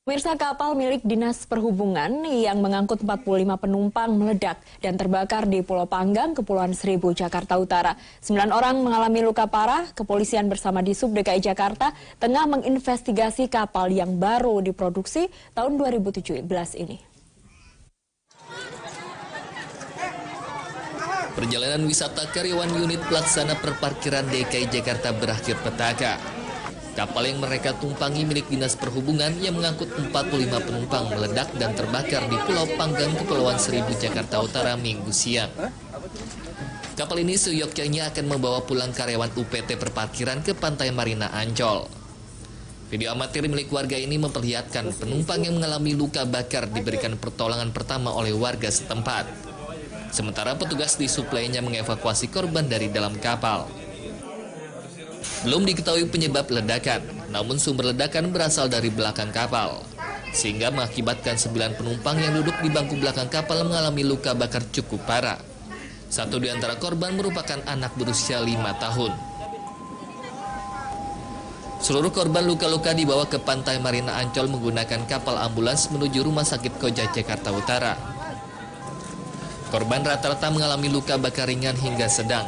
Pemirsa, kapal milik Dinas Perhubungan yang mengangkut 45 penumpang meledak dan terbakar di Pulau Panggang, Kepulauan Seribu, Jakarta Utara. 9 orang mengalami luka parah. Kepolisian bersama Disub DKI Jakarta tengah menginvestigasi kapal yang baru diproduksi tahun 2017 ini. Perjalanan wisata karyawan unit pelaksana perparkiran DKI Jakarta berakhir petaka. Kapal yang mereka tumpangi milik Dinas Perhubungan yang mengangkut 45 penumpang meledak dan terbakar di Pulau Panggang, Kepulauan Seribu, Jakarta Utara, Minggu siang. Kapal ini seyogyanya akan membawa pulang karyawan UPT perparkiran ke Pantai Marina Ancol. Video amatir milik warga ini memperlihatkan penumpang yang mengalami luka bakar diberikan pertolongan pertama oleh warga setempat. Sementara petugas di suplainya mengevakuasi korban dari dalam kapal. Belum diketahui penyebab ledakan, namun sumber ledakan berasal dari belakang kapal, sehingga mengakibatkan 9 penumpang yang duduk di bangku belakang kapal mengalami luka bakar cukup parah. Satu di antara korban merupakan anak berusia 5 tahun. Seluruh korban luka-luka dibawa ke Pantai Marina Ancol menggunakan kapal ambulans menuju Rumah Sakit Koja, Jakarta Utara. Korban rata-rata mengalami luka bakar ringan hingga sedang.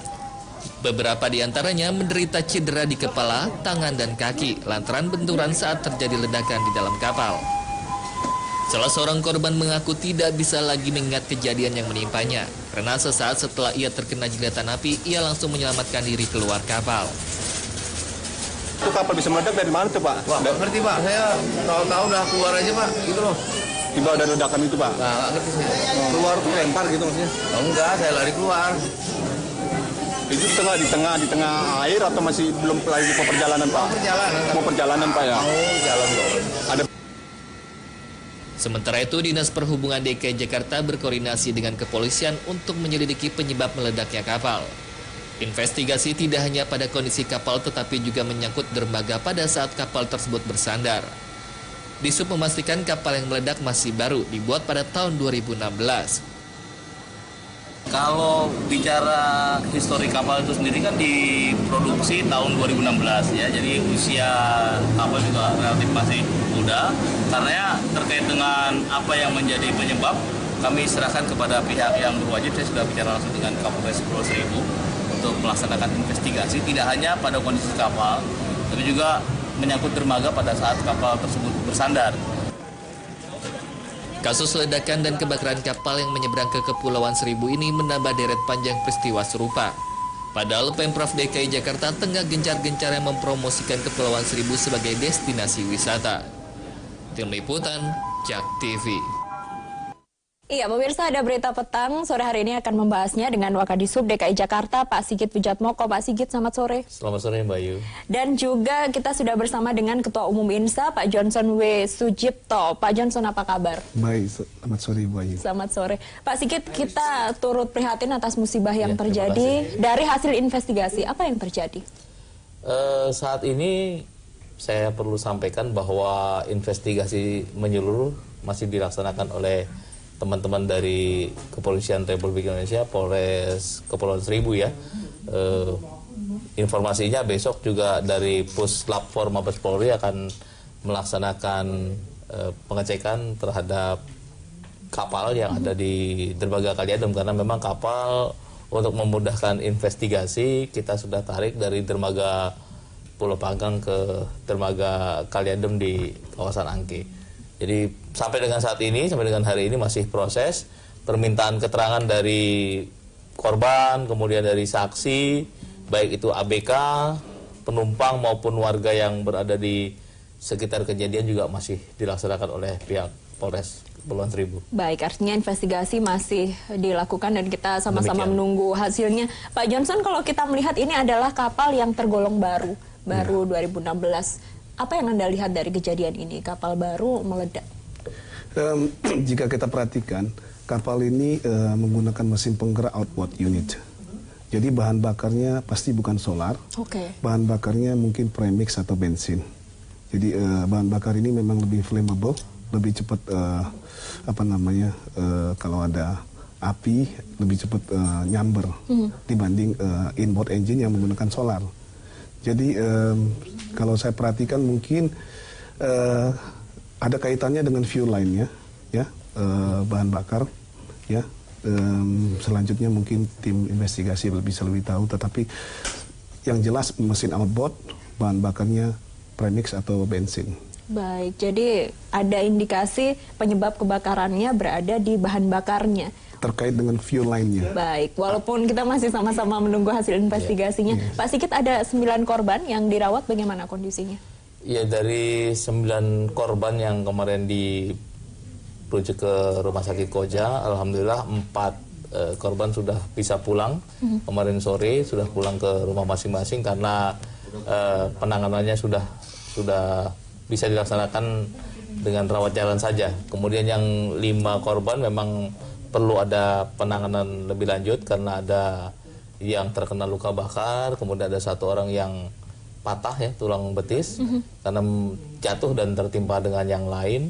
Beberapa di antaranya menderita cedera di kepala, tangan, dan kaki lantaran benturan saat terjadi ledakan di dalam kapal. Salah seorang korban mengaku tidak bisa lagi mengingat kejadian yang menimpanya, karena sesaat setelah ia terkena jilatan api, ia langsung menyelamatkan diri keluar kapal. Itu kapal bisa meledak dari mana tuh, Pak? Wah, nggak ngerti, Pak. Saya tahu-tahu udah keluar aja, Pak. Gitu loh. Tiba ada ledakan itu, Pak? Nggak ngerti saya. Keluar tuh lempar gitu maksudnya? Oh, enggak, saya lari keluar. Itu di tengah air atau masih belum lagi mau perjalanan, Pak? Mau perjalanan, Pak, ya? Mau jalan dong. Ada. Sementara itu, Dinas Perhubungan DKI Jakarta berkoordinasi dengan kepolisian untuk menyelidiki penyebab meledaknya kapal. Investigasi tidak hanya pada kondisi kapal tetapi juga menyangkut dermaga pada saat kapal tersebut bersandar. Disub memastikan kapal yang meledak masih baru, dibuat pada tahun 2016. Kalau bicara histori kapal itu sendiri kan diproduksi tahun 2016 ya, jadi usia kapal juga relatif masih muda. Karena terkait dengan apa yang menjadi penyebab, kami serahkan kepada pihak yang berwajib. Saya sudah bicara langsung dengan Kapolres Kepulauan Seribu untuk melaksanakan investigasi, tidak hanya pada kondisi kapal, tapi juga menyangkut dermaga pada saat kapal tersebut bersandar. Kasus ledakan dan kebakaran kapal yang menyeberang ke Kepulauan Seribu ini menambah deret panjang peristiwa serupa. Padahal Pemprov DKI Jakarta tengah gencar-gencarnya mempromosikan Kepulauan Seribu sebagai destinasi wisata. Tim Liputan, JAK TV. Iya, pemirsa, ada berita petang sore hari ini akan membahasnya dengan Wakadisub DKI Jakarta, Pak Sigit Pujatmoko. Pak Sigit, selamat sore. Selamat sore, Mbak Yu. Dan juga kita sudah bersama dengan Ketua Umum INSA, Pak Johnson W. Sujipto. Pak Johnson, apa kabar? Baik, selamat sore, Mbak Yu. Selamat sore. Pak Sigit, kita turut prihatin atas musibah yang terjadi. Dari hasil investigasi, apa yang terjadi? Saat ini saya perlu sampaikan bahwa investigasi menyeluruh masih dilaksanakan oleh teman-teman dari Kepolisian Republik Indonesia, Polres Kepulauan Seribu ya. Informasinya besok juga dari Puslap For Mabes Polri akan melaksanakan pengecekan terhadap kapal yang ada di dermaga Kaliadem, karena memang kapal untuk memudahkan investigasi kita sudah tarik dari dermaga Pulau Panggang ke dermaga Kaliadem di kawasan Angke. Jadi sampai dengan saat ini, sampai dengan hari ini masih proses permintaan keterangan dari korban, kemudian dari saksi, baik itu ABK, penumpang maupun warga yang berada di sekitar kejadian juga masih dilaksanakan oleh pihak Polres Kepulauan Seribu. Baik, artinya investigasi masih dilakukan dan kita sama-sama menunggu hasilnya. Pak Johnson, kalau kita melihat ini adalah kapal yang tergolong baru 2016. Apa yang Anda lihat dari kejadian ini? Kapal baru meledak. Jika kita perhatikan, kapal ini menggunakan mesin penggerak outboard unit. Jadi bahan bakarnya pasti bukan solar. Bahan bakarnya mungkin premix atau bensin. Jadi bahan bakar ini memang lebih flammable, lebih cepat kalau ada api lebih cepat nyamber dibanding inboard engine yang menggunakan solar. Jadi kalau saya perhatikan mungkin ada kaitannya dengan fuel line-nya, ya, bahan bakar, ya. Selanjutnya mungkin tim investigasi bisa lebih tahu, tetapi yang jelas mesin outboard, bahan bakarnya premix atau bensin. Baik, jadi ada indikasi penyebab kebakarannya berada di bahan bakarnya. Terkait dengan fuel line-nya. Baik, walaupun kita masih sama-sama menunggu hasil investigasinya. Pak Sigit, ada 9 korban yang dirawat, bagaimana kondisinya? Ya, dari 9 korban yang kemarin dirujuk ke Rumah Sakit Koja, alhamdulillah 4 korban sudah bisa pulang. Kemarin sore sudah pulang ke rumah masing-masing karena penanganannya sudah bisa dilaksanakan dengan rawat jalan saja. Kemudian yang 5 korban memang perlu ada penanganan lebih lanjut karena ada yang terkena luka bakar, kemudian ada 1 orang yang patah ya tulang betis karena jatuh dan tertimpa dengan yang lain.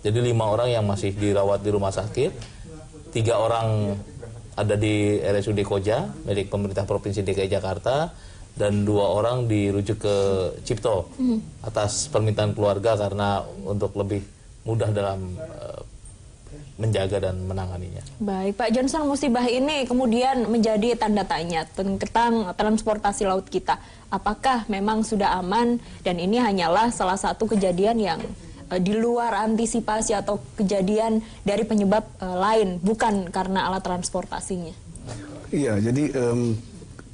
Jadi 5 orang yang masih dirawat di rumah sakit, 3 orang ada di RSUD Koja milik pemerintah Provinsi DKI Jakarta, dan 2 orang dirujuk ke Cipto atas permintaan keluarga karena untuk lebih mudah dalam menjaga dan menanganinya. Baik, Pak Johnson, musibah ini kemudian menjadi tanda tanya tentang transportasi laut kita. Apakah memang sudah aman dan ini hanyalah salah satu kejadian yang di luar antisipasi atau kejadian dari penyebab lain, bukan karena alat transportasinya? Iya, jadi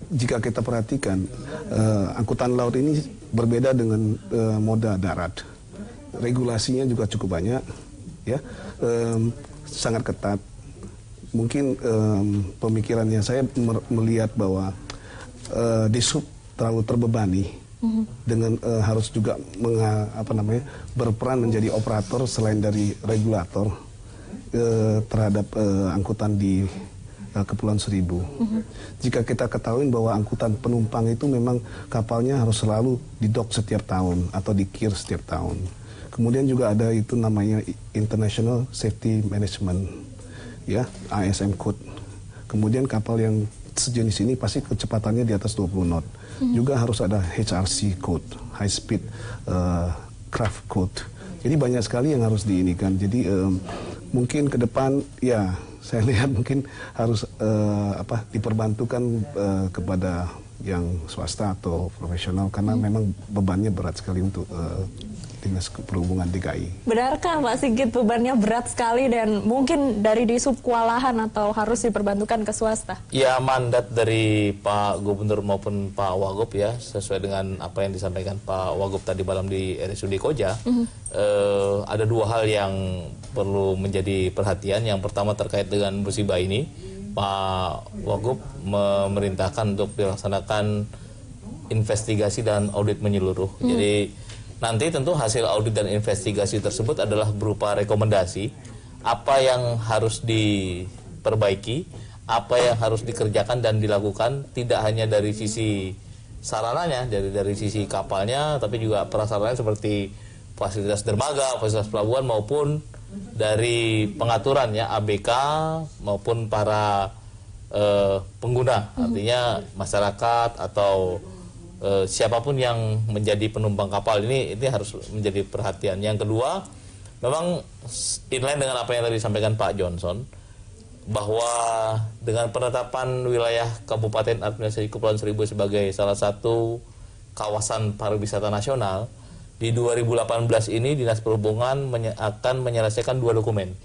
jika kita perhatikan, angkutan laut ini berbeda dengan moda darat. Regulasinya juga cukup banyak, ya, sangat ketat. Mungkin pemikirannya saya melihat bahwa Dishub terlalu terbebani dengan harus juga berperan menjadi operator selain dari regulator terhadap angkutan di Kepulauan Seribu. Jika kita ketahui bahwa angkutan penumpang itu memang kapalnya harus selalu didok setiap tahun atau dikir setiap tahun. Kemudian juga ada itu namanya International Safety Management, ya, ASM Code. Kemudian kapal yang sejenis ini pasti kecepatannya di atas 20 knot. Juga harus ada HRC Code, High Speed Craft Code. Jadi banyak sekali yang harus diinikan. Jadi mungkin ke depan, ya, saya lihat mungkin harus diperbantukan kepada yang swasta atau profesional karena memang bebannya berat sekali untuk Dinas Perhubungan DKI. Benarkah Pak Sigit bebannya berat sekali dan mungkin dari Dishub kewalahan atau harus diperbantukan ke swasta? Ya, mandat dari Pak Gubernur maupun Pak Wagub, ya, sesuai dengan apa yang disampaikan Pak Wagub tadi malam di RSUD Koja, ada 2 hal yang perlu menjadi perhatian. Yang pertama terkait dengan musibah ini, Pak Wagub memerintahkan untuk dilaksanakan investigasi dan audit menyeluruh. Jadi nanti tentu hasil audit dan investigasi tersebut adalah berupa rekomendasi apa yang harus diperbaiki, apa yang harus dikerjakan dan dilakukan, tidak hanya dari sisi sarananya, dari sisi kapalnya, tapi juga prasarannya seperti fasilitas dermaga, fasilitas pelabuhan, maupun dari pengaturan, ya, ABK maupun para pengguna, artinya masyarakat atau siapapun yang menjadi penumpang kapal ini harus menjadi perhatian. Yang kedua, memang inline dengan apa yang tadi disampaikan Pak Johnson, bahwa dengan penetapan wilayah Kabupaten Administrasi Kepulauan Seribu sebagai salah satu kawasan pariwisata nasional, di 2018 ini Dinas Perhubungan akan menyelesaikan 2 dokumen.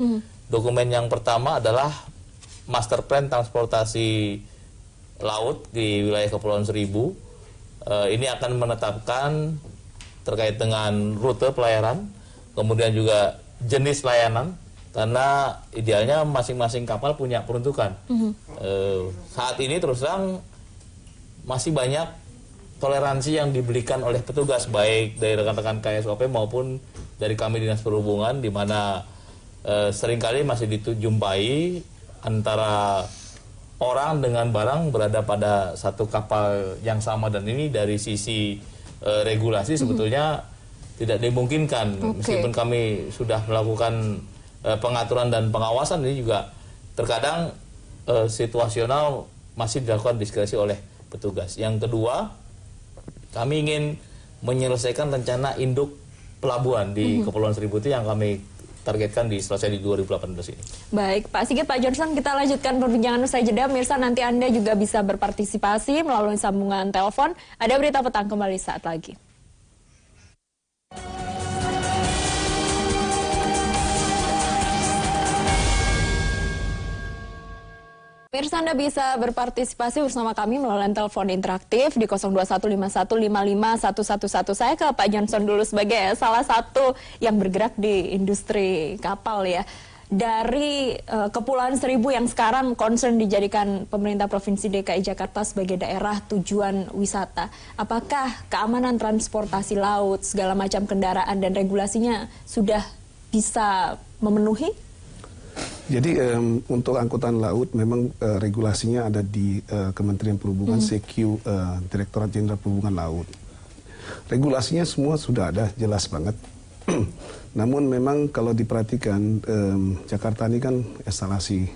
Dokumen yang pertama adalah Master Plan Transportasi Laut di wilayah Kepulauan Seribu. Ini akan menetapkan terkait dengan rute pelayaran, kemudian juga jenis layanan, karena idealnya masing-masing kapal punya peruntukan. Saat ini terus terang masih banyak toleransi yang diberikan oleh petugas, baik dari rekan-rekan KSOP maupun dari kami Dinas Perhubungan, di mana seringkali masih dijumpai antara orang dengan barang berada pada satu kapal yang sama, dan ini dari sisi regulasi sebetulnya tidak dimungkinkan. Meskipun kami sudah melakukan pengaturan dan pengawasan, ini juga terkadang situasional masih dilakukan diskresi oleh petugas. Yang kedua, kami ingin menyelesaikan rencana induk pelabuhan di Kepulauan Seribu itu yang kami targetkan selesai di 2018 ini. Baik, Pak Sigit, Pak Johnson, kita lanjutkan perbincangan usai jeda. Mirsa, nanti Anda juga bisa berpartisipasi melalui sambungan telepon. Ada berita petang kembali saat lagi. Mirsa, Anda bisa berpartisipasi bersama kami melalui telepon interaktif di 0215155111. Saya ke Pak Johnson dulu sebagai salah satu yang bergerak di industri kapal ya. Dari Kepulauan Seribu yang sekarang concern dijadikan pemerintah Provinsi DKI Jakarta sebagai daerah tujuan wisata. Apakah keamanan transportasi laut, segala macam kendaraan dan regulasinya sudah bisa memenuhi? Jadi untuk angkutan laut memang regulasinya ada di Kementerian Perhubungan, CQ, Direktorat Jenderal Perhubungan Laut. Regulasinya semua sudah ada, jelas banget. Namun memang kalau diperhatikan, Jakarta ini kan instalasi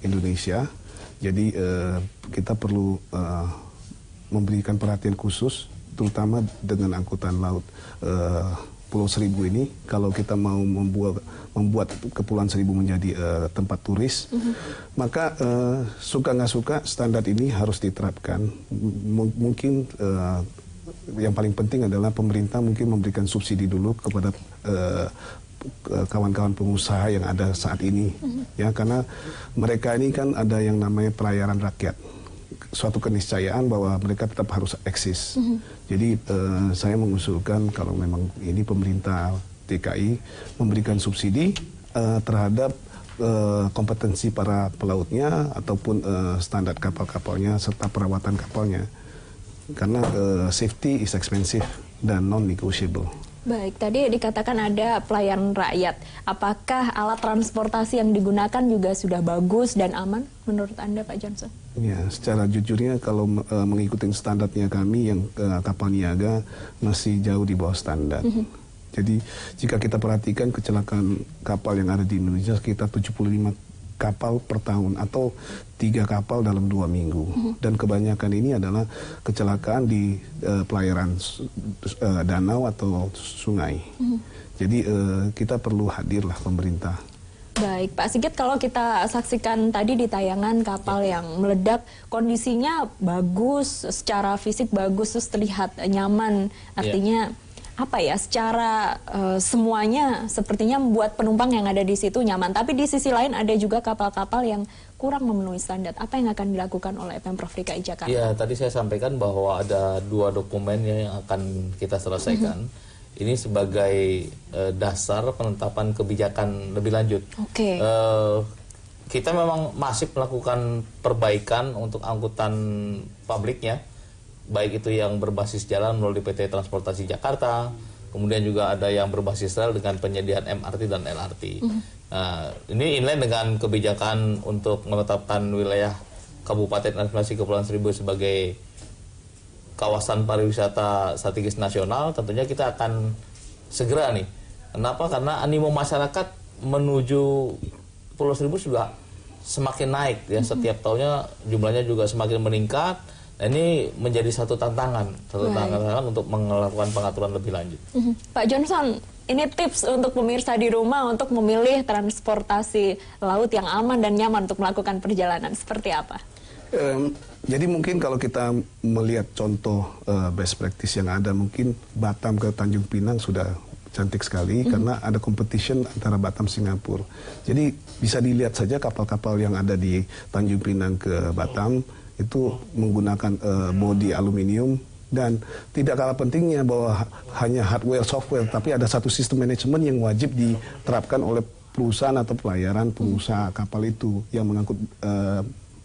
Indonesia, jadi kita perlu memberikan perhatian khusus, terutama dengan angkutan laut. Pulau Seribu ini, kalau kita mau membuat Kepulauan Seribu menjadi tempat turis, maka suka nggak suka standar ini harus diterapkan. Mungkin yang paling penting adalah pemerintah mungkin memberikan subsidi dulu kepada kawan-kawan pengusaha yang ada saat ini, ya, karena mereka ini kan ada yang namanya pelayaran rakyat. Suatu keniscayaan bahwa mereka tetap harus eksis. Jadi saya mengusulkan kalau memang ini pemerintah DKI memberikan subsidi terhadap kompetensi para pelautnya ataupun standar kapal-kapalnya serta perawatan kapalnya. Karena safety is expensive dan non-negotiable. Baik, tadi dikatakan ada pelayanan rakyat. Apakah alat transportasi yang digunakan juga sudah bagus dan aman menurut Anda, Pak Johnson? Ya, secara jujurnya kalau mengikuti standarnya kami yang kapal niaga masih jauh di bawah standar. Jadi jika kita perhatikan kecelakaan kapal yang ada di Indonesia sekitar 75 kapal per tahun atau 3 kapal dalam 2 minggu. Dan kebanyakan ini adalah kecelakaan di pelayaran danau atau sungai. Jadi kita perlu hadirlah pemerintah. Baik, Pak Sigit, kalau kita saksikan tadi di tayangan kapal yang meledak, kondisinya bagus, secara fisik bagus, terus terlihat nyaman. Artinya apa ya, secara semuanya sepertinya membuat penumpang yang ada di situ nyaman. Tapi di sisi lain ada juga kapal-kapal yang kurang memenuhi standar. Apa yang akan dilakukan oleh Pemprov DKI Jakarta? Ya, tadi saya sampaikan bahwa ada 2 dokumen yang akan kita selesaikan. Ini sebagai dasar penetapan kebijakan lebih lanjut. Kita memang masih melakukan perbaikan untuk angkutan publiknya, baik itu yang berbasis jalan melalui PT Transportasi Jakarta, kemudian juga ada yang berbasis rel dengan penyediaan MRT dan LRT. Nah, ini inline dengan kebijakan untuk menetapkan wilayah Kabupaten Administrasi Kepulauan Seribu sebagai kawasan pariwisata strategis nasional. Tentunya kita akan segera nih. Kenapa? Karena animo masyarakat menuju Pulau Seribu juga semakin naik ya, setiap tahunnya jumlahnya juga semakin meningkat. Nah, ini menjadi satu tantangan untuk melakukan pengaturan lebih lanjut. Pak Johnson, ini tips untuk pemirsa di rumah untuk memilih transportasi laut yang aman dan nyaman untuk melakukan perjalanan seperti apa? Jadi mungkin kalau kita melihat contoh best practice yang ada, mungkin Batam ke Tanjung Pinang sudah cantik sekali karena ada competition antara Batam Singapura. Jadi bisa dilihat saja kapal-kapal yang ada di Tanjung Pinang ke Batam itu menggunakan bodi aluminium, dan tidak kalah pentingnya bahwa hanya hardware software, tapi ada satu sistem manajemen yang wajib diterapkan oleh perusahaan atau pelayaran pengusaha kapal itu yang mengangkut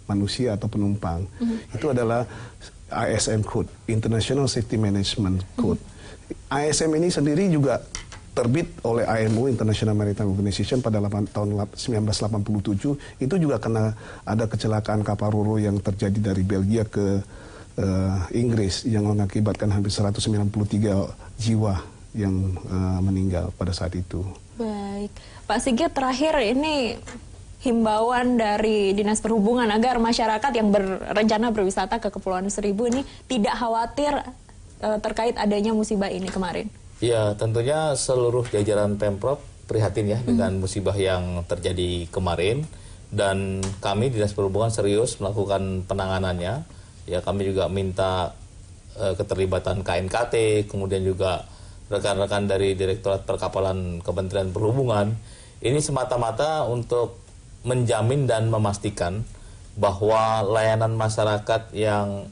manusia atau penumpang. Itu adalah ISM Code, International Safety Management Code. ISM ini sendiri juga terbit oleh IMO, International Maritime Organization, pada tahun 1987. Itu juga karena ada kecelakaan kapal ro-ro yang terjadi dari Belgia ke Inggris yang mengakibatkan hampir 193 jiwa yang meninggal pada saat itu. Baik, Pak Sigit, terakhir ini himbauan dari Dinas Perhubungan agar masyarakat yang berencana berwisata ke Kepulauan Seribu ini tidak khawatir terkait adanya musibah ini kemarin. Ya, tentunya seluruh jajaran Pemprov prihatin ya dengan musibah yang terjadi kemarin, dan kami Dinas Perhubungan serius melakukan penanganannya. Ya, kami juga minta keterlibatan KNKT, kemudian juga rekan-rekan dari Direktorat Perkapalan Kementerian Perhubungan. Ini semata-mata untuk menjamin dan memastikan bahwa layanan masyarakat yang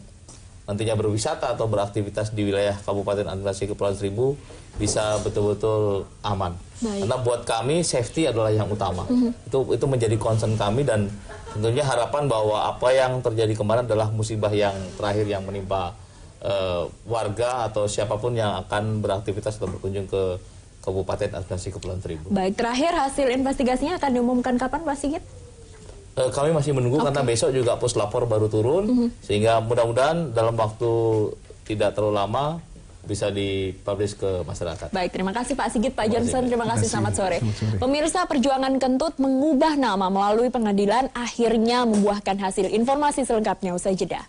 nantinya berwisata atau beraktivitas di wilayah Kabupaten Administrasi Kepulauan Seribu bisa betul-betul aman. Baik. Karena buat kami safety adalah yang utama. Itu menjadi concern kami, dan tentunya harapan bahwa apa yang terjadi kemarin adalah musibah yang terakhir yang menimpa warga atau siapapun yang akan beraktivitas atau berkunjung ke Kabupaten Administrasi Kepulauan Seribu. Baik, terakhir hasil investigasinya akan diumumkan kapan, Pak Sigit? Kami masih menunggu karena besok juga puslapor baru turun, sehingga mudah-mudahan dalam waktu tidak terlalu lama bisa dipublish ke masyarakat. Baik, terima kasih Pak Sigit, Pak Johnson, terima kasih, selamat sore. Pemirsa, perjuangan Kentut mengubah nama melalui pengadilan akhirnya membuahkan hasil. Informasi selengkapnya usai jeda.